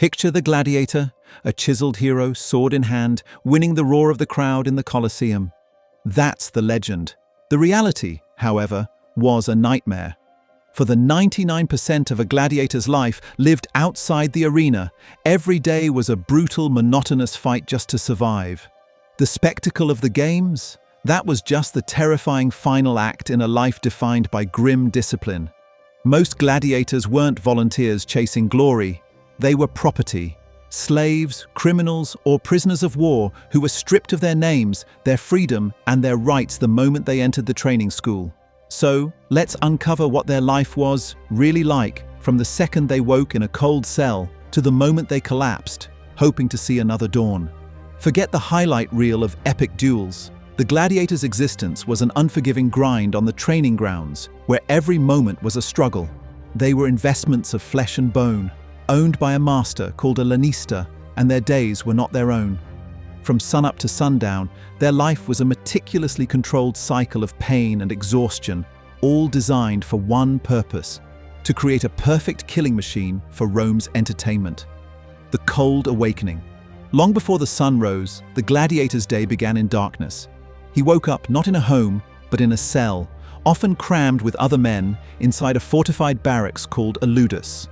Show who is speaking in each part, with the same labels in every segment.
Speaker 1: Picture the gladiator, a chiseled hero, sword in hand, winning the roar of the crowd in the Colosseum. That's the legend. The reality, however, was a nightmare. For the 99% of a gladiator's life lived outside the arena, every day was a brutal, monotonous fight just to survive. The spectacle of the games? That was just the terrifying final act in a life defined by grim discipline. Most gladiators weren't volunteers chasing glory. They were property, slaves, criminals, or prisoners of war who were stripped of their names, their freedom, and their rights the moment they entered the training school. So, let's uncover what their life was really like from the second they woke in a cold cell to the moment they collapsed, hoping to see another dawn. Forget the highlight reel of epic duels. The gladiator's existence was an unforgiving grind on the training grounds, where every moment was a struggle. They were investments of flesh and bone, owned by a master called a lanista, and their days were not their own. From sunup to sundown, their life was a meticulously controlled cycle of pain and exhaustion, all designed for one purpose: to create a perfect killing machine for Rome's entertainment. The Cold Awakening. Long before the sun rose, the gladiator's day began in darkness. He woke up not in a home, but in a cell, often crammed with other men inside a fortified barracks called a ludus.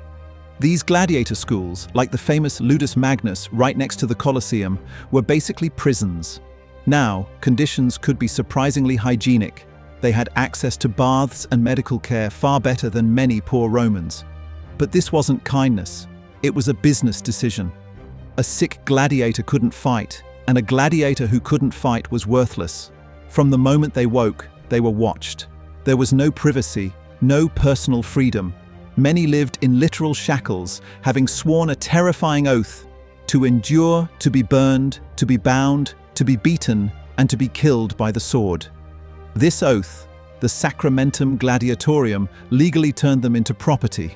Speaker 1: These gladiator schools, like the famous Ludus Magnus right next to the Colosseum, were basically prisons. Now, conditions could be surprisingly hygienic. They had access to baths and medical care far better than many poor Romans. But this wasn't kindness. It was a business decision. A sick gladiator couldn't fight, and a gladiator who couldn't fight was worthless. From the moment they woke, they were watched. There was no privacy, no personal freedom. Many lived in literal shackles, having sworn a terrifying oath to endure, to be burned, to be bound, to be beaten, and to be killed by the sword. This oath, the Sacramentum Gladiatorium, legally turned them into property.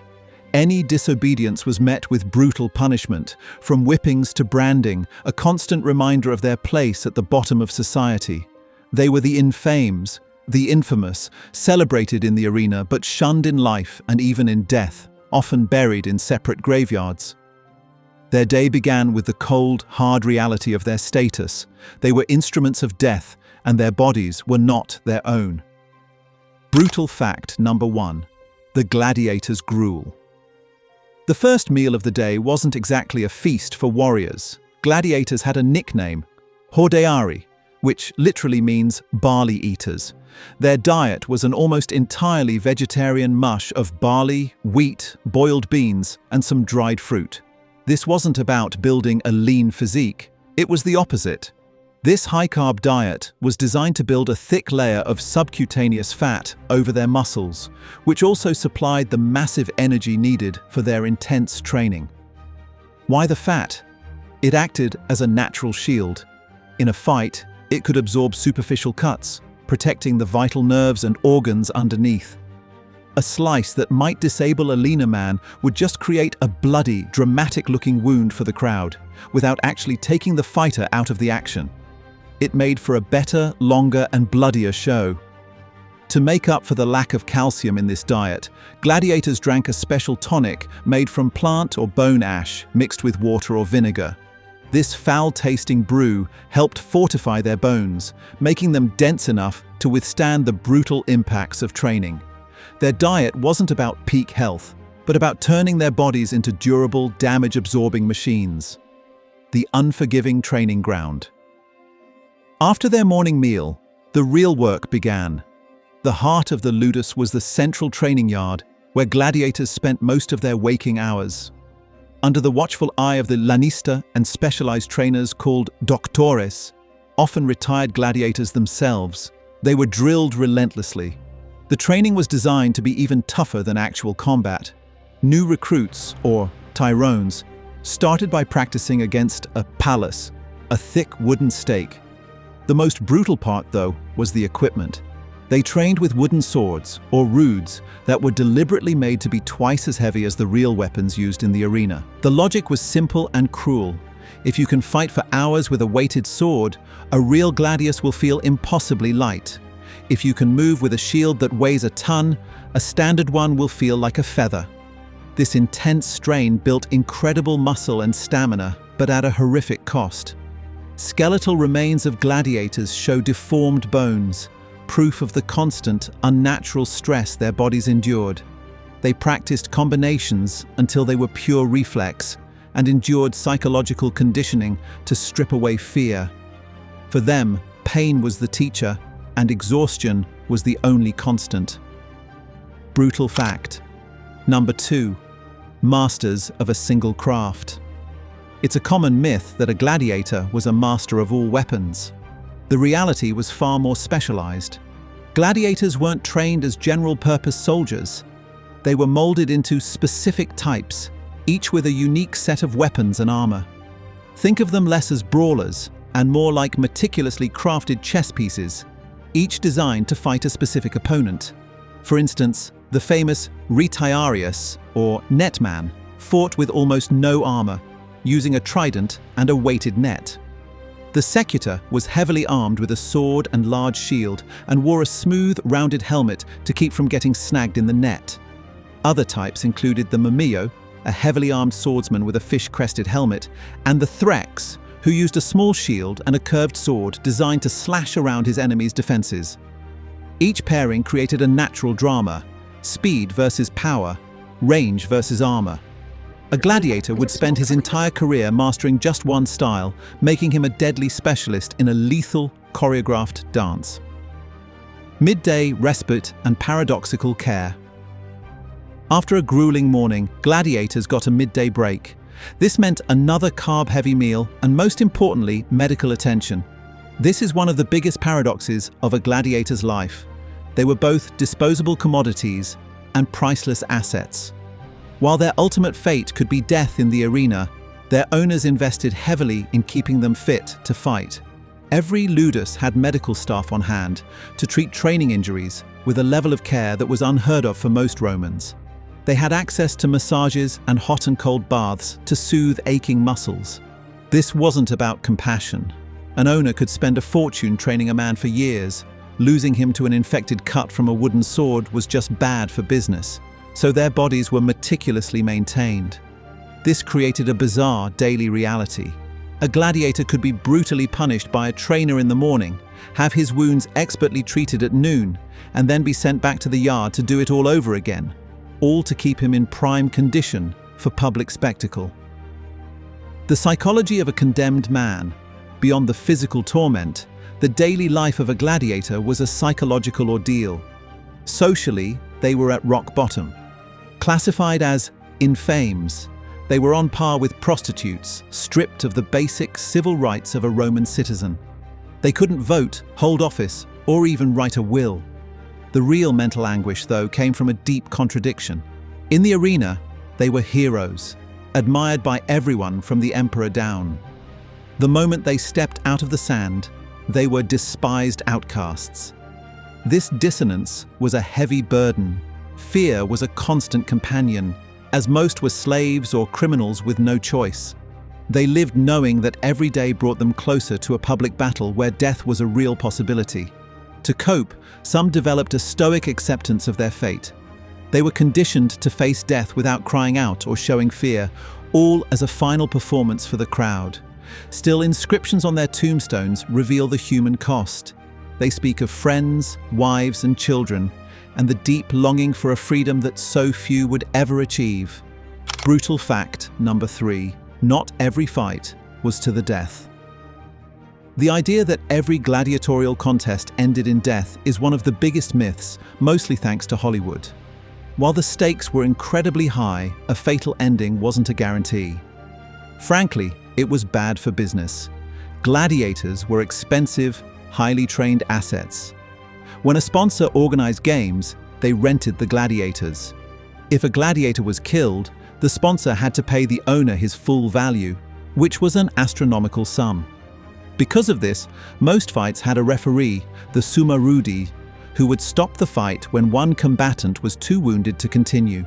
Speaker 1: Any disobedience was met with brutal punishment, from whippings to branding, a constant reminder of their place at the bottom of society. They were the infames, the infamous, celebrated in the arena but shunned in life and even in death, often buried in separate graveyards. Their day began with the cold, hard reality of their status. They were instruments of death, and their bodies were not their own. Brutal fact number 1. The gladiator's gruel. The first meal of the day wasn't exactly a feast for warriors. Gladiators had a nickname, hordeari, which literally means barley eaters. Their diet was an almost entirely vegetarian mush of barley, wheat, boiled beans, and some dried fruit. This wasn't about building a lean physique. It was the opposite. This high-carb diet was designed to build a thick layer of subcutaneous fat over their muscles, which also supplied the massive energy needed for their intense training. Why the fat? It acted as a natural shield. In a fight, it could absorb superficial cuts, protecting the vital nerves and organs underneath. A slice that might disable a leaner man would just create a bloody, dramatic-looking wound for the crowd, without actually taking the fighter out of the action. It made for a better, longer, and bloodier show. To make up for the lack of calcium in this diet, gladiators drank a special tonic made from plant or bone ash mixed with water or vinegar. This foul-tasting brew helped fortify their bones, making them dense enough to withstand the brutal impacts of training. Their diet wasn't about peak health, but about turning their bodies into durable, damage-absorbing machines. The unforgiving training ground. After their morning meal, the real work began. The heart of the ludus was the central training yard, where gladiators spent most of their waking hours. Under the watchful eye of the lanista and specialized trainers called doctores, often retired gladiators themselves, they were drilled relentlessly. The training was designed to be even tougher than actual combat. New recruits, or tyrones, started by practicing against a pallus, a thick wooden stake. The most brutal part, though, was the equipment. They trained with wooden swords, or rudes, that were deliberately made to be twice as heavy as the real weapons used in the arena. The logic was simple and cruel. If you can fight for hours with a weighted sword, a real gladius will feel impossibly light. If you can move with a shield that weighs a ton, a standard one will feel like a feather. This intense strain built incredible muscle and stamina, but at a horrific cost. Skeletal remains of gladiators show deformed bones, proof of the constant, unnatural stress their bodies endured. They practiced combinations until they were pure reflex and endured psychological conditioning to strip away fear. For them, pain was the teacher and exhaustion was the only constant. Brutal fact. Number 2. Masters of a single craft. It's a common myth that a gladiator was a master of all weapons. The reality was far more specialized. Gladiators weren't trained as general-purpose soldiers. They were molded into specific types, each with a unique set of weapons and armor. Think of them less as brawlers and more like meticulously crafted chess pieces, each designed to fight a specific opponent. For instance, the famous retiarius, or netman, fought with almost no armor, using a trident and a weighted net. The secutor was heavily armed with a sword and large shield and wore a smooth, rounded helmet to keep from getting snagged in the net. Other types included the mumio, a heavily armed swordsman with a fish-crested helmet, and the threx, who used a small shield and a curved sword designed to slash around his enemy's defenses. Each pairing created a natural drama: speed versus power, range versus armor. A gladiator would spend his entire career mastering just one style, making him a deadly specialist in a lethal, choreographed dance. Midday respite and paradoxical care. After a grueling morning, gladiators got a midday break. This meant another carb-heavy meal and, most importantly, medical attention. This is one of the biggest paradoxes of a gladiator's life. They were both disposable commodities and priceless assets. While their ultimate fate could be death in the arena, their owners invested heavily in keeping them fit to fight. Every ludus had medical staff on hand to treat training injuries with a level of care that was unheard of for most Romans. They had access to massages and hot and cold baths to soothe aching muscles. This wasn't about compassion. An owner could spend a fortune training a man for years. Losing him to an infected cut from a wooden sword was just bad for business, so their bodies were meticulously maintained. This created a bizarre daily reality. A gladiator could be brutally punished by a trainer in the morning, have his wounds expertly treated at noon, and then be sent back to the yard to do it all over again, all to keep him in prime condition for public spectacle. The psychology of a condemned man. Beyond the physical torment, the daily life of a gladiator was a psychological ordeal. Socially, they were at rock bottom. Classified as infames, they were on par with prostitutes, stripped of the basic civil rights of a Roman citizen. They couldn't vote, hold office, or even write a will. The real mental anguish, though, came from a deep contradiction. In the arena, they were heroes, admired by everyone from the emperor down. The moment they stepped out of the sand, they were despised outcasts. This dissonance was a heavy burden. Fear was a constant companion, as most were slaves or criminals with no choice. They lived knowing that every day brought them closer to a public battle where death was a real possibility. To cope, some developed a stoic acceptance of their fate. They were conditioned to face death without crying out or showing fear, all as a final performance for the crowd. Still, inscriptions on their tombstones reveal the human cost. They speak of friends, wives, and children, and the deep longing for a freedom that so few would ever achieve. Brutal fact number 3. Not every fight was to the death. The idea that every gladiatorial contest ended in death is one of the biggest myths, mostly thanks to Hollywood. While the stakes were incredibly high, a fatal ending wasn't a guarantee. Frankly, it was bad for business. Gladiators were expensive, highly trained assets. When a sponsor organized games, they rented the gladiators. If a gladiator was killed, the sponsor had to pay the owner his full value, which was an astronomical sum. Because of this, most fights had a referee, the summa rudi, who would stop the fight when one combatant was too wounded to continue.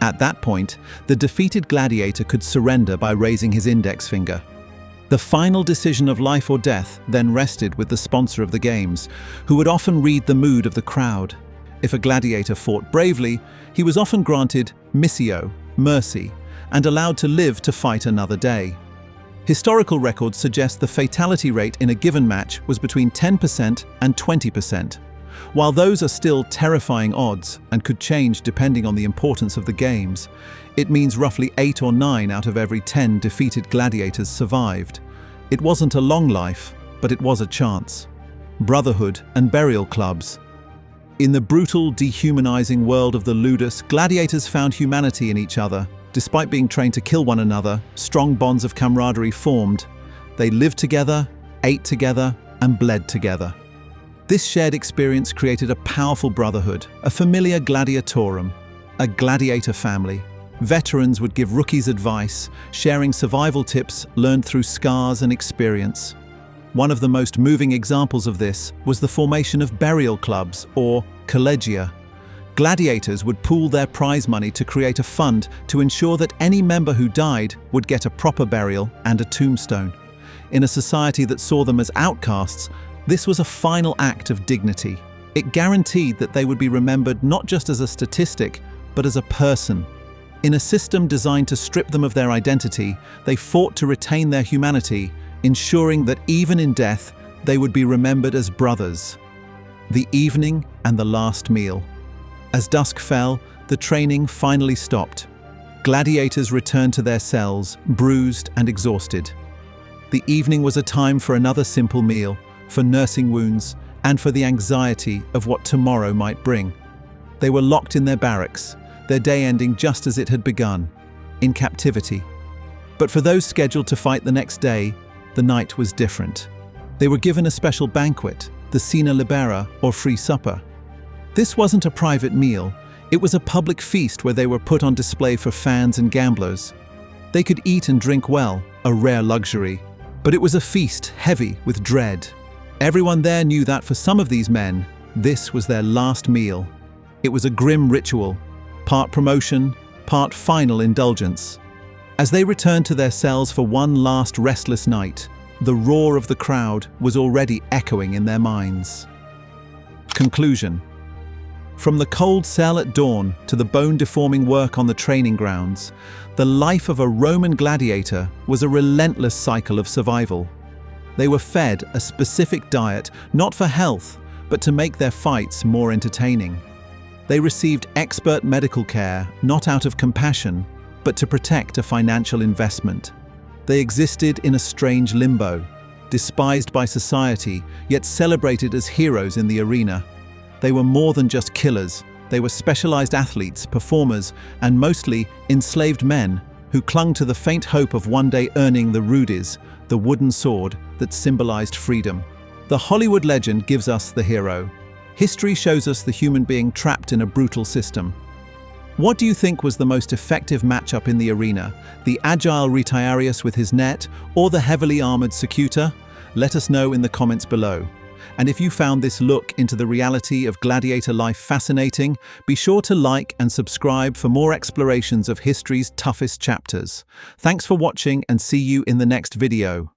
Speaker 1: At that point, the defeated gladiator could surrender by raising his index finger. The final decision of life or death then rested with the sponsor of the games, who would often read the mood of the crowd. If a gladiator fought bravely, he was often granted missio, mercy, and allowed to live to fight another day. Historical records suggest the fatality rate in a given match was between 10% and 20%. While those are still terrifying odds and could change depending on the importance of the games, it means roughly 8 or 9 out of every 10 defeated gladiators survived. It wasn't a long life, but it was a chance. Brotherhood and burial clubs. In the brutal, dehumanizing world of the ludus, gladiators found humanity in each other. Despite being trained to kill one another, strong bonds of camaraderie formed. They lived together, ate together, and bled together. This shared experience created a powerful brotherhood, a familia gladiatorum, a gladiator family. Veterans would give rookies advice, sharing survival tips learned through scars and experience. One of the most moving examples of this was the formation of burial clubs, or collegia. Gladiators would pool their prize money to create a fund to ensure that any member who died would get a proper burial and a tombstone. In a society that saw them as outcasts, this was a final act of dignity. It guaranteed that they would be remembered not just as a statistic, but as a person. In a system designed to strip them of their identity, they fought to retain their humanity, ensuring that even in death, they would be remembered as brothers. The evening and the last meal. As dusk fell, the training finally stopped. Gladiators returned to their cells, bruised and exhausted. The evening was a time for another simple meal, for nursing wounds, and for the anxiety of what tomorrow might bring. They were locked in their barracks, their day ending just as it had begun, in captivity. But for those scheduled to fight the next day, the night was different. They were given a special banquet, the cena libera, or free supper. This wasn't a private meal, it was a public feast where they were put on display for fans and gamblers. They could eat and drink well, a rare luxury, but it was a feast heavy with dread. Everyone there knew that for some of these men, this was their last meal. It was a grim ritual, part promotion, part final indulgence. As they returned to their cells for one last restless night, the roar of the crowd was already echoing in their minds. Conclusion. From the cold cell at dawn to the bone-deforming work on the training grounds, the life of a Roman gladiator was a relentless cycle of survival. They were fed a specific diet, not for health, but to make their fights more entertaining. They received expert medical care, not out of compassion, but to protect a financial investment. They existed in a strange limbo, despised by society, yet celebrated as heroes in the arena. They were more than just killers. They were specialized athletes, performers, and mostly enslaved men who clung to the faint hope of one day earning the rudis, the wooden sword that symbolized freedom. The Hollywood legend gives us the hero. History shows us the human being trapped in a brutal system. What do you think was the most effective matchup in the arena? The agile retiarius with his net, or the heavily armored Secutor? Let us know in the comments below. And if you found this look into the reality of gladiator life fascinating, be sure to like and subscribe for more explorations of history's toughest chapters. Thanks for watching and see you in the next video.